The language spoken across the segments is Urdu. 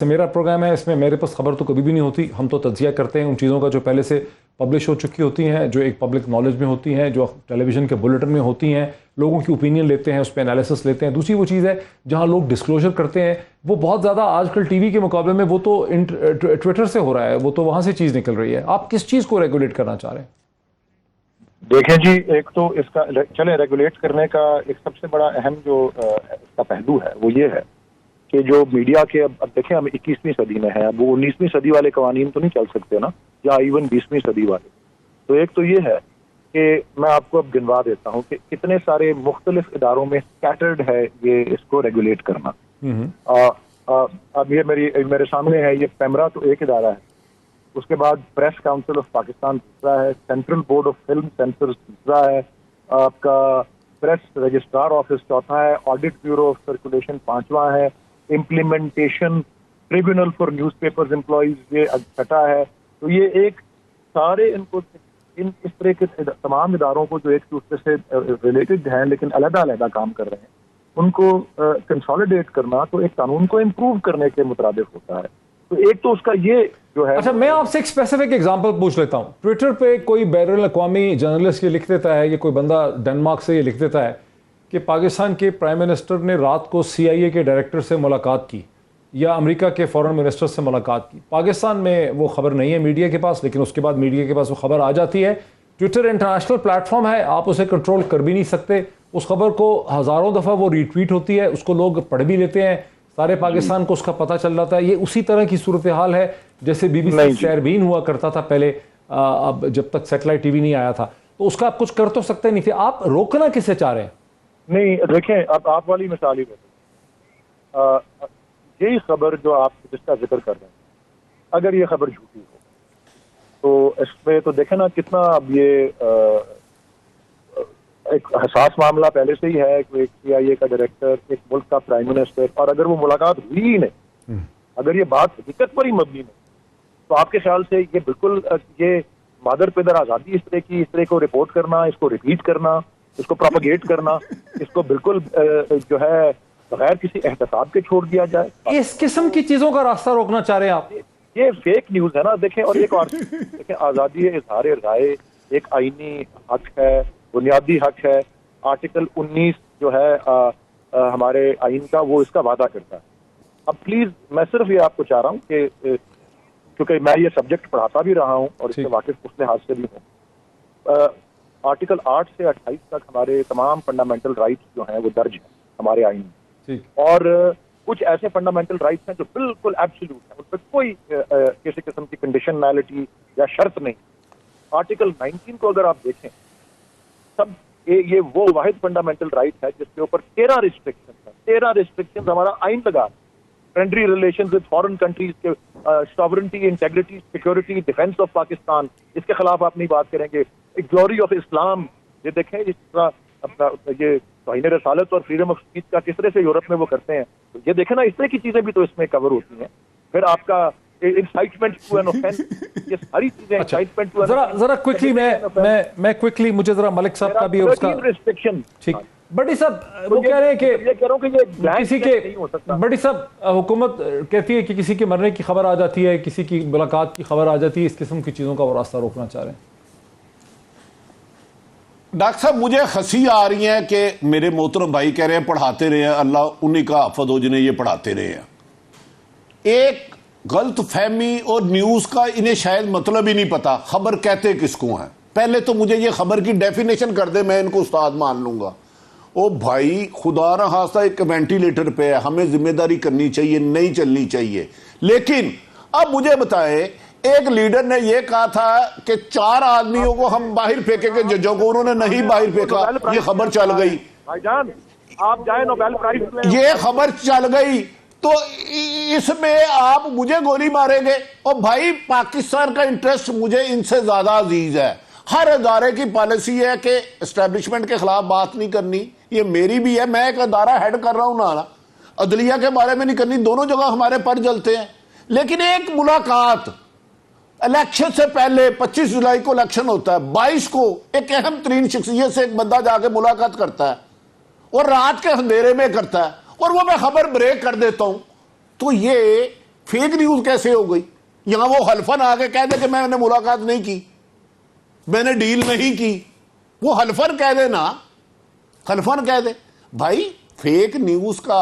میرا پروگرام ہے، اس میں میرے پاس خبر تو کبھی بھی نہیں ہوتی. ہم تو تجزیہ کرتے ہیں ان چیزوں کا جو پہلے سے پبلش ہو چکی ہوتی ہیں، جو ایک پبلک نالج میں ہوتی ہیں، جو ٹیلی ویژن کے بلیٹن میں ہوتی ہیں. لوگوں کی اوپینین لیتے ہیں، اس پہ انالیسس لیتے ہیں. دوسری وہ چیز ہے جہاں لوگ ڈسکلوجر کرتے ہیں، وہ بہت زیادہ آج کل ٹی وی کے مقابلے میں وہ تو ٹویٹر سے ہو رہا ہے، وہ تو وہاں سے چیز نکل رہی ہے. آپ کس چیز کو ریگولیٹ کرنا چاہ رہے ہیں؟ دیکھیں جی، ایک تو اس کا چلیں ریگولیٹ کرنے کا ایک سب سے بڑا اہم جو اس کا پہلو ہے وہ یہ ہے کہ جو میڈیا کے اب دیکھیں ہم 21ویں صدی میں ہیں، اب وہ 19ویں صدی والے قوانین تو نہیں چل سکتے نا، یا ایون 20ویں صدی والے. تو ایک تو یہ ہے کہ میں آپ کو اب گنوا دیتا ہوں کہ کتنے سارے مختلف اداروں میں سکیٹرڈ ہے یہ اس کو ریگولیٹ کرنا. اب یہ میرے سامنے ہے، یہ پیمرا تو ایک ادارہ ہے، اس کے بعد پریس کاؤنسل آف پاکستان دوسرا ہے، central board of film censors تیسرا ہے، آپ کا پریس رجسٹرار آفس چوتھا ہے، آڈٹ بیورو آف سرکولیشن پانچواں ہے، implementation tribunal for news papers employees یہ چھٹا ہے. تو یہ ایک سارے ان کو اس طرح کے تمام اداروں کو جو ایک دوسرے سے ریلیٹڈ ہیں لیکن علیحدہ علیحدہ کام کر رہے ہیں، ان کو کنسالیڈیٹ کرنا تو ایک قانون کو امپروو کرنے کے مطابق ہوتا ہے. تو ایک تو اس کا یہ جو ہے. اچھا، میں آپ سے ایک اسپیسیفک ایگزامپل پوچھ لیتا ہوں. ٹویٹر پہ کوئی بین الاقوامی جرنلسٹ یہ لکھ دیتا ہے، یہ کوئی بندہ ڈنمارک سے یہ لکھ دیتا ہے کہ پاکستان کے پرائم منسٹر نے رات کو CIA کے ڈائریکٹر سے ملاقات کی یا امریکہ کے فورن منسٹر سے ملاقات کی. پاکستان میں وہ خبر نہیں ہے میڈیا کے پاس، لیکن اس کے بعد میڈیا کے پاس وہ خبر آ جاتی ہے. ٹویٹر انٹرنیشنل پلیٹ فارم ہے، آپ اسے کنٹرول کر بھی نہیں سکتے. اس خبر کو ہزاروں دفعہ وہ ری ٹویٹ ہوتی ہے، اس کو لوگ پڑھ بھی لیتے ہیں، سارے پاکستان کو اس کا پتہ چل جاتا ہے. یہ اسی طرح کی صورتحال ہے جیسے BBC شیربین ہوا کرتا تھا پہلے، اب جب تک سیٹلائٹ ٹی وی نہیں آیا تھا. تو اس کا آپ کچھ کر تو سکتے نہیں تھے، آپ روکنا کسے چاہ رہے ہیں؟ نہیں دیکھیں، اب آپ والی مثال ہی یہی خبر جو آپ جس کا ذکر کر رہے ہیں، اگر یہ خبر جھوٹی ہو تو اس پہ تو دیکھیں نا کتنا اب یہ ایک حساس معاملہ پہلے سے ہی ہے. ایک CIA کا ڈائریکٹر، ایک ملک کا پرائم منسٹر، اور اگر وہ ملاقات ہوئی ہی نہیں، اگر یہ بات حقیقت پر ہی مبنی نہیں، تو آپ کے خیال سے یہ بالکل یہ مادر پیدر آزادی اس طرح کو رپورٹ کرنا، اس کو ریپیٹ کرنا، اس کو پروپیگیٹ کرنا، اس کو بالکل جو ہے بغیر کسی احتساب کے چھوڑ دیا جائے. اس قسم کی چیزوں کا راستہ روکنا چاہ رہے ہیں آپ؟ یہ فیک نیوز ہے نا. دیکھیں، اور ایک اور دیکھیں، آزادی اظہار رائے ایک آئینی حق ہے، بنیادی حق ہے. آرٹیکل 19 جو ہے ہمارے آئین کا، وہ اس کا وعدہ کرتا ہے. اب پلیز میں صرف یہ آپ کو چاہ رہا ہوں کہ کیونکہ میں یہ سبجیکٹ پڑھاتا بھی رہا ہوں اور اس سے واقف اس لحاظ سے بھی ہوں، آرٹیکل 8 سے 28 تک ہمارے تمام فنڈامنٹل رائٹس جو ہیں وہ درج ہیں ہمارے آئین میں، اور کچھ ایسے فنڈامنٹل رائٹس ہیں جو بالکل ایبسولوٹ ہیں، ان پہ کوئی کسی قسم کی کنڈیشنلٹی یا شرط نہیں. آرٹیکل 19 کو اگر آپ دیکھیں، سب یہ وہ واحد فنڈامنٹل رائٹ ہے جس کے اوپر 13 ریسٹرکشن ہیں. 13 ریسٹرکشن ہمارا آئین لگا. Friendly relations with foreign countries کے sovereignty, integrity, security, defence of Pakistan, اس کے خلاف آپ نہیں بات کریں گے. گلوری آف اسلام، یہ دیکھیں جس طرح اپنا یہ توہین رسالت اور فریڈم آف اسپیچ کا کس طرح سے یورپ میں وہ کرتے ہیں، تو یہ دیکھیں نا اس طرح کی چیزیں بھی تو اس میں کور ہوتی ہیں. پھر آپ کا انسائٹمنٹ ٹو این اوفینس، یہ ساری چیزیں انسائٹمنٹ ٹو ذرا کوئکلی میں کوئکلی مجھے ذرا ملک صاحب کا بھی اس کا ریسٹرکشن. ٹھیک، بڑی صاحب وہ کہہ رہے ہیں کہ کسی کے بڑی صاحب حکومت کہتی ہے کہ کسی کے مرنے کی خبر آ جاتی ہے، کسی کی ملاقات کی خبر آ جاتی ہے، اس قسم کی چیزوں کا وہ راستہ روکنا چاہ رہے ہیں. ڈاکٹر صاحب مجھے ہنسی آ رہی ہے کہ میرے محترم بھائی کہہ رہے ہیں پڑھاتے رہے ہیں، اللہ انہی کا حافظ ہو جنہیں یہ پڑھاتے رہے ہیں. ایک غلط فہمی اور نیوز کا انہیں شاید مطلب ہی نہیں پتا، خبر کہتے کس کو ہیں. پہلے تو مجھے یہ خبر کی ڈیفینیشن کر دے، میں ان کو استاد مان لوں گا. او بھائی خدا نہ خواستہ ایک وینٹیلیٹر پہ ہے، ہمیں ذمہ داری کرنی چاہیے، نہیں چلنی چاہیے. لیکن اب مجھے بتائیں، ایک لیڈر نے یہ کہا تھا کہ 4 آدمیوں کو ہم باہر پھینکیں گے ججوں کو، انہوں نے نہیں باہر پھینکا، یہ خبر چل گئی. بھائی جان آپ جائیں نوبیل پرائز، یہ خبر چل گئی تو اس میں آپ مجھے گولی ماریں گے. اور بھائی پاکستان کا انٹرسٹ مجھے ان سے زیادہ عزیز ہے. ہر ادارے کی پالیسی ہے کہ اسٹیبلشمنٹ کے خلاف بات نہیں کرنی، یہ میری بھی ہے. میں ایک ادارہ ہیڈ کر رہا ہوں نا، عدلیہ کے بارے میں نہیں کرنی، دونوں جگہ ہمارے پر جلتے ہیں. لیکن ایک ملاقات الیکشن سے پہلے 25 جولائی کو الیکشن ہوتا ہے، 22 کو ایک اہم ترین شخصیت سے ایک بندہ جا کے ملاقات کرتا ہے اور رات کے اندھیرے میں کرتا ہے اور وہ میں خبر بریک کر دیتا ہوں، تو یہ فیک نیوز کیسے ہو گئی؟ یہاں وہ حلفن آ کے کہہ دے کہ میں نے ملاقات نہیں کی، میں نے ڈیل نہیں کی، وہ حلفن کہہ دے نا، حلفن کہہ دے. بھائی فیک نیوز کا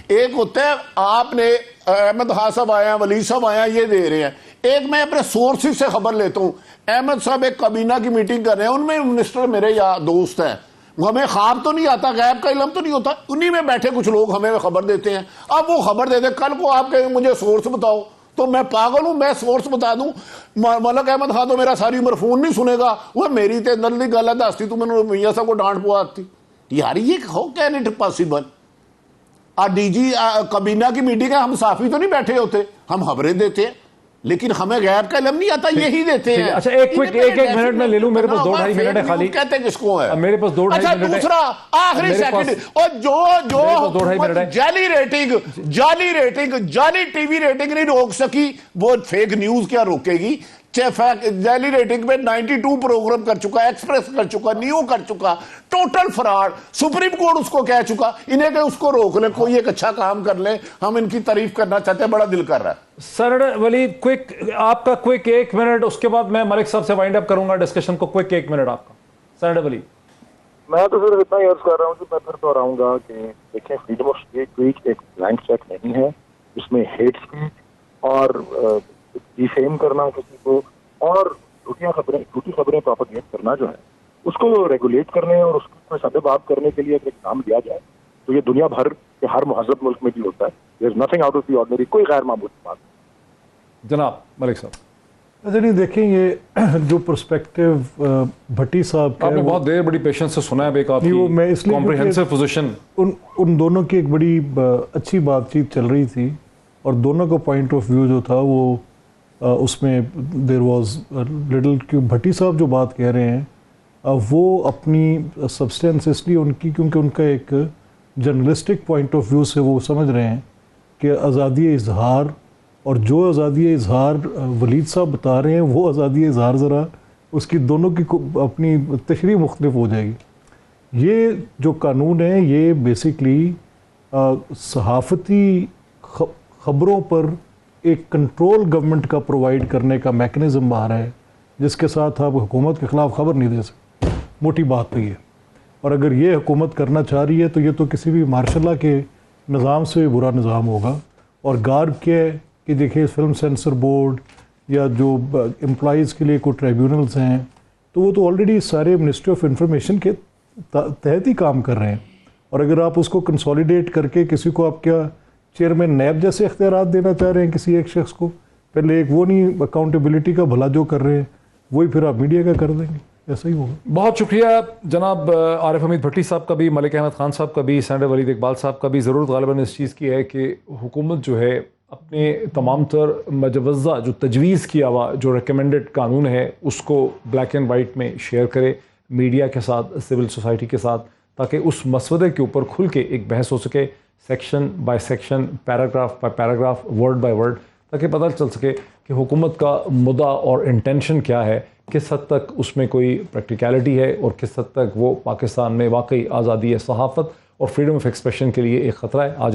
ایک ہوتا ہے آپ نے احمد خان صاحب آئے ہیں، ولی صاحب آئے ہیں، یہ دے رہے ہیں. ایک میں اپنے سورسز سے خبر لیتا ہوں. احمد صاحب ایک کابینہ کی میٹنگ کر رہے ہیں، ان میں منسٹر میرے دوست ہیں، ہمیں خواب تو نہیں آتا، غیب کا علم تو نہیں ہوتا، انہی میں بیٹھے کچھ لوگ ہمیں خبر دیتے ہیں. اب وہ خبر دے دیں، کل کو آپ کہیں مجھے سورس بتاؤ تو میں پاگل ہوں، میں سورس بتا دوں. ملک احمد خان تو میرا ساری عمر فون نہیں سنے گا، وہ میری تے اندر دی گل ہے دستی تو میں میاں صاحب کو ڈانٹ پوا آتی. یار یہ ہو can it possible? D G کابینہ کی میٹنگ ہے، ہم صحافی تو نہیں بیٹھے ہوتے، ہم خبریں دیتے ہیں، لیکن ہمیں غیب کا علم نہیں آتا، یہی دیتے ہیں. اچھا ایک منٹ میں لے لوں، میرے پاس 2-2.5 منٹ ہے خالی. کہتے ہیں کس کو ہے؟ میرے پاس 2-2.5 اچھا منٹ ہے. دوسرا آخری سیکنڈ، اور جو جعلی ریٹنگ جعلی ٹی وی ریٹنگ نہیں روک سکی، وہ فیک نیوز کیا روکے گی؟ جعلی ریٹنگ میں 92 پروگرام کر چکا، ایکسپریس کر چکا، نیو کر چکا، ٹوٹل فراڈ. سپریم کورٹ اس کو کہہ چکا، انہیں کہ اس کو روک لیں، کوئی ایک اچھا کام کر لیں، ہم ان کی تعریف کرنا چاہتے ہیں، بڑا دل کر رہا ہے. سینیٹر ولی کوئک، آپ کا کوئک 1 منٹ، اس کے بعد میں ملک صاحب سے وائنڈ اپ کروں گا ڈسکشن کو. کوئک 1 منٹ آپ کا سینیٹر ولی. میں تو صرف اتنا ہی عرض کر رہا ہوں کہ میں پھر دہراؤں گا کہ دیکھیں فریڈم آف اسپیچ ایک بلینک چیک نہیں ہے. اس میں ہیٹ اسپیچ اور ڈیفیم کرنا کسی کو اور جھوٹی خبریں پروپیگیٹ کرنا جو ہے اس کو ریگولیٹ کرنے اور اس کو سبب بات کرنے کے لیے اگر اقدام لیا جائے تو یہ دنیا بھر کے ہر مہذب ملک میں بھی ہوتا ہے. There is nothing out of the ordinary, کوئی غیر معمولی بات نہیں. جناب ملک صاحب نہیں دیکھیں، یہ جو پرسپیکٹو بھٹی صاحب آپ نے بہت دیر بڑی پیشنس سے سنا ہے ایک آپ کی کمپریہنسو پوزیشن. ان دونوں کی ایک بڑی اچھی بات چیت چل رہی تھی اور دونوں کا پوائنٹ آف ویو جو تھا وہ اس میں دیر واز لٹل، کہ بھٹی صاحب جو بات کہہ رہے ہیں وہ اپنی سبسٹینس اس لیے ان کی کیونکہ ان کا ایک جرنلسٹک پوائنٹ آف ویو سے وہ سمجھ رہے ہیں کہ آزادی اظہار، اور جو آزادی اظہار ولید صاحب بتا رہے ہیں وہ آزادی اظہار ذرا اس کی دونوں کی اپنی تشریح مختلف ہو جائے گی. یہ جو قانون ہے یہ بیسکلی صحافتی خبروں پر ایک کنٹرول گورنمنٹ کا پرووائڈ کرنے کا میکنزم باہر ہے، جس کے ساتھ آپ حکومت کے خلاف خبر نہیں دے سکتے. موٹی بات تو یہ، اور اگر یہ حکومت کرنا چاہ رہی ہے تو یہ تو کسی بھی مارشل لا کے نظام سے بھی برا نظام ہوگا. اور گارب کیا ہے کہ دیکھیں فلم سینسر بورڈ یا جو امپلائیز کے لیے کوئی ٹریبیونلز ہیں تو وہ تو آلریڈی سارے منسٹری آف انفارمیشن کے تحت ہی کام کر رہے ہیں. اور اگر آپ اس کو کنسولیڈیٹ کر کے کسی کو آپ کیا چیئرمین نیب جیسے اختیارات دینا چاہ رہے ہیں کسی ایک شخص کو، پہلے ایک وہ نہیں اکاؤنٹیبلٹی کا بھلا جو کر رہے ہیں وہی پھر آپ میڈیا کا کر دیں گے، ایسا ہی ہوگا. بہت شکریہ جناب عارف حمید بھٹی صاحب کا بھی، ملک احمد خان صاحب کا بھی، سینیٹر ولید اقبال صاحب کا بھی. ضرورت غالباً اس چیز کی ہے کہ حکومت جو ہے اپنے تمام تر مجوزہ جو تجویز کیا ہوا جو ریکمینڈڈ قانون ہے اس کو بلیک اینڈ وائٹ میں شیئر کرے میڈیا کے ساتھ، سول سوسائٹی کے ساتھ، تاکہ اس مسودے کے اوپر کھل کے ایک بحث ہو سکے، section by section, paragraph by paragraph, word by word, تاکہ پتہ چل سکے کہ حکومت کا مدعا اور انٹینشن کیا ہے، کس حد تک اس میں کوئی پریکٹیکلٹی ہے اور کس حد تک وہ پاکستان میں واقعی آزادی صحافت اور فریڈم آف ایکسپریشن کے لیے ایک خطرہ ہے. آج